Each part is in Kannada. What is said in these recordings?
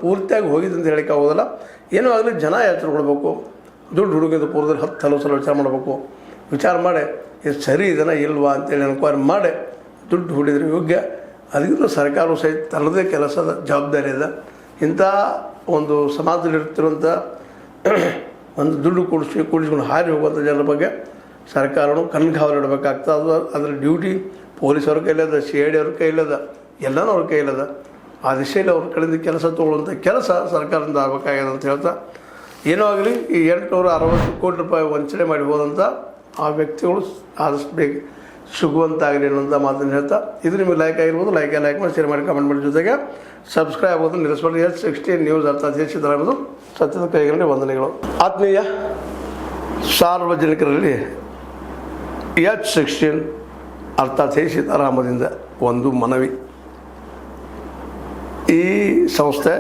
ಪೂರ್ತಿಯಾಗಿ ಹೋಗಿದೆ ಅಂತ ಹೇಳಿಕ್ಕೆ ಆಗೋದಿಲ್ಲ. ಏನೂ ಆಗಲಿ ಜನ ಎಚ್ಚರ ಕೊಡಬೇಕು. ದುಡ್ಡು ಹುಡುಗಿದ ಪೂರ್ವದಲ್ಲಿ 10 ಹಲವು ಸಲ ವಿಚಾರ ಮಾಡಬೇಕು. ವಿಚಾರ ಮಾಡಿ ಇದು ಸರಿ ಇದನ್ನ ಇಲ್ವಾ ಅಂತೇಳಿ ಎನ್ಕ್ವೈರಿ ಮಾಡಿ ದುಡ್ಡು ಹುಡಿದ್ರೆ ಯೋಗ್ಯ. ಅದಕ್ಕಿಂತ ಸರ್ಕಾರವು ಸಹಿತ ತನ್ನದೇ ಕೆಲಸದ ಜವಾಬ್ದಾರಿ ಇದೆ. ಇಂಥ ಒಂದು ಸಮಾಜದಲ್ಲಿರ್ತಿರುವಂಥ ಒಂದು ದುಡ್ಡು ಕೂಡಿಸ್ಕೊಂಡು ಹಾರಿ ಹೋಗುವಂಥ ಜನರ ಬಗ್ಗೆ ಸರ್ಕಾರನು ಕಣ್ಗಾವಲು ಇಡಬೇಕಾಗ್ತದೆ. ಅದರ ಡ್ಯೂಟಿ ಪೊಲೀಸವ್ರ ಕೈಲದ, CID ಅವ್ರ ಕೈಲದ, ಎಲ್ಲನೂ ಅವ್ರ ಕೈಲದ. ಆ ದಿಶೆಯಲ್ಲಿ ಅವ್ರ ಕಡೆಯಿಂದ ಕೆಲಸ ತೊಗೊಳ್ಳುವಂಥ ಕೆಲಸ ಸರ್ಕಾರದಿಂದ ಆಗಬೇಕಾಗಿದೆ ಅಂತ ಹೇಳ್ತಾ, ಏನೋ ಆಗಲಿ ಈ 860 ಕೋಟಿ ರೂಪಾಯಿ ವಂಚನೆ ಮಾಡಿ ಹೋದಂಥ ಆ ವ್ಯಕ್ತಿಗಳು ಆದಷ್ಟು ಬೇಗ ಸಿಗುವಂತಾಗಲಿ ಅನ್ನೋಂಥ ಮಾತನ್ನು ಹೇಳ್ತಾ, ಇದು ನಿಮಗೆ ಲೈಕ್ ಆಗಿರ್ಬೋದು. ಲೈಕ್ ಮಾಡಿ, ಶೇರ್ ಮಾಡಿ, ಕಮೆಂಟ್ ಮಾಡಿ, ಜೊತೆಗೆ ಸಬ್ಸ್ಕ್ರೈಬ್ ಆಗೋದು ನಿಲ್ಲಿಸಬಾರ್ದು. H16 ನ್ಯೂಸ್ ಅರ್ಥಾತ್ ದೇಶದ ಸತ್ಯದ ಕೈಗಳಲ್ಲಿ ವಂದನೆಗಳು. ಆತ್ಮೀಯ ಸಾರ್ವಜನಿಕರಲ್ಲಿ H16 ಅರ್ಥಾತ್ ಸೀತಾರಾಮದಿಂದ ಒಂದು ಮನವಿ. ಈ ಸಂಸ್ಥೆ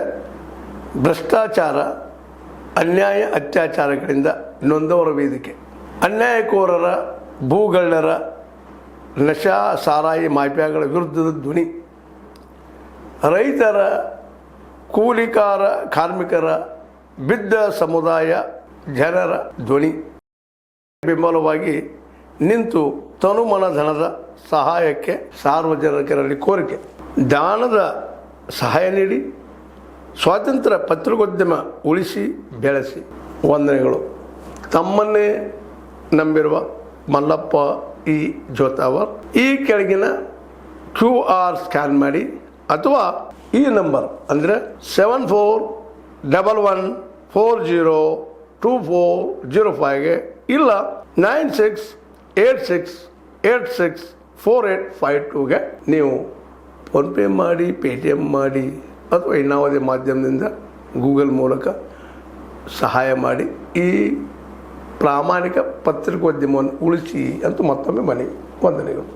ಭ್ರಷ್ಟಾಚಾರ, ಅನ್ಯಾಯ, ಅತ್ಯಾಚಾರಗಳಿಂದ ನೊಂದವರ ವೇದಿಕೆ. ಅನ್ಯಾಯಕೋರರ, ಭೂಗಳ್ಳರ, ನಶಾ ಸಾರಾಯಿ ಮಾಫಿಯಾಗಳ ವಿರುದ್ಧದ ಧ್ವನಿ. ರೈತರ, ಕೂಲಿಕಾರ, ಕಾರ್ಮಿಕರ, ಬಿದ್ದ ಸಮುದಾಯ ಜನರ ಧ್ವನಿ. ಬೆಂಬಲವಾಗಿ ನಿಂತು ತನುಮನ ಧನದ ಸಹಾಯಕ್ಕೆ ಸಾರ್ವಜನಿಕರಲ್ಲಿ ಕೋರಿಕೆ. ದಾನದ ಸಹಾಯ ನೀಡಿ ಸ್ವಾತಂತ್ರ್ಯ ಪತ್ರಿಕೋದ್ಯಮ ಉಳಿಸಿ ಬೆಳೆಸಿ. ವಂದನೆಗಳು. ತಮ್ಮನ್ನೇ ನಂಬಿರುವ ಮಲ್ಲಪ್ಪ ಇ ಜೋತಾವರ್. ಈ ಕೆಳಗಿನ QR ಸ್ಕ್ಯಾನ್ ಮಾಡಿ ಅಥವಾ ಈ ನಂಬರ್ ಅಂದರೆ 7411402405ಗೆ ಇಲ್ಲ 9686864852ಗೆ ನೀವು ಫೋನ್ಪೇ ಮಾಡಿ, Paytm ಮಾಡಿ ಅಥವಾ ಇನ್ನಾವುದೇ ಮಾಧ್ಯಮದಿಂದ ಗೂಗಲ್ ಮೂಲಕ ಸಹಾಯ ಮಾಡಿ ಈ ಪ್ರಾಮಾಣಿಕ ಪತ್ರಿಕೋದ್ಯಮವನ್ನು ಉಳಿಸಿ ಅಂತ ಮತ್ತೊಮ್ಮೆ ಮನವಿ. ವಂದನೆಗಳು.